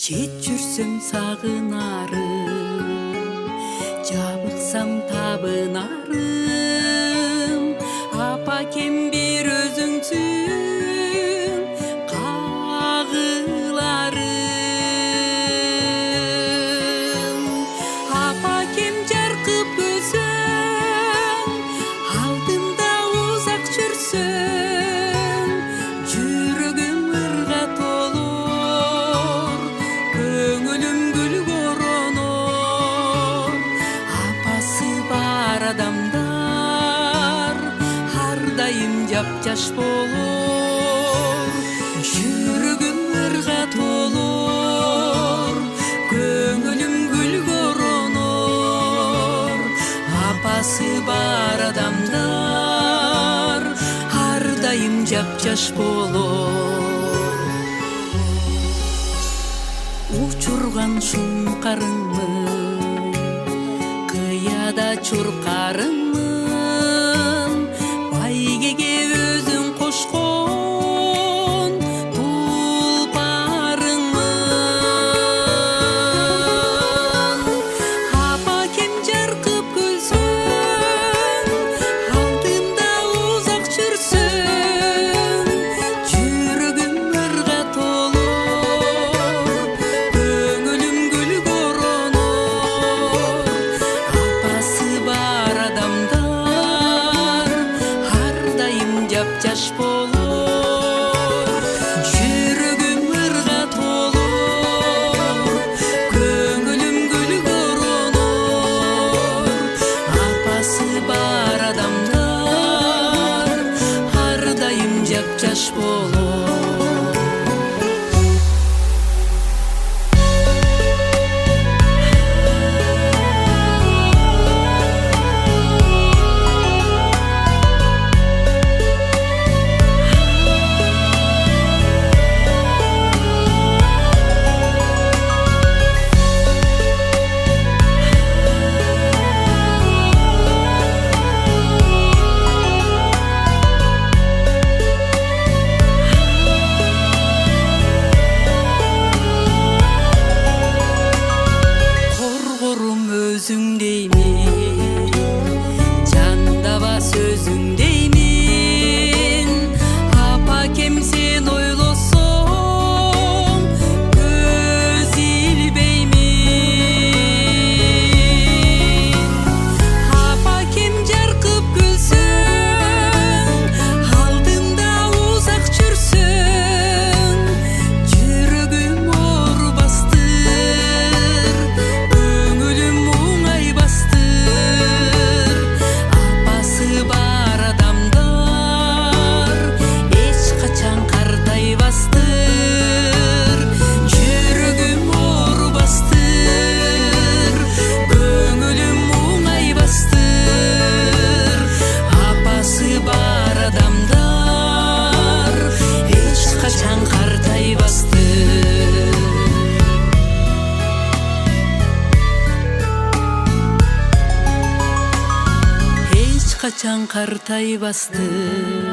Кет жүрсем сағынарым, жабықсам табынарым. Апакем бир өзүңсүн кагыларым. Апакем жаркып көзөң, алдымда узак жүрсөң, жүрөгүм ырга толор, көңүлүм гүл коронор. Апасы бар адамдар ар дайым жапжаш болор, жүрөгүм ырга толор, көңүлүм гүл коронор. Апасы бар адамдар ар дайым жапжаш болор. Учурган шуңкарыңмын, кыяда чуркарыңмын, байгеге өзүң кошкон тулпарыңмын. Апакем жаркып көзөң, алдымда узак жүрсөң, жүрөгүм ырга толор, көңүлүм гүл коронор. Апасы бар адамдар ар дайым жапжаш болор, жүрөгүм ырга толор, көңүлүм гүл коронор. Апасы бар адамдар ар дайым жапжаш болор. Коргорум өзүң деймин, жандаба сөзүң деймин. Апакем сен ойлосоң, көз илбеймин. Апакем жаркып күлсөң, алдымда узак жүрсөң, жүрөгүм оорубастыр, көңүлүм оңай бастыр. Апасы бар адамдар эч качан картайбастыр, жүрөгүм оорубастыр, көңүлүм оңай бастыр. Апасы бар адамдар эч качан картайбастыр. Эч качан картайбастыр.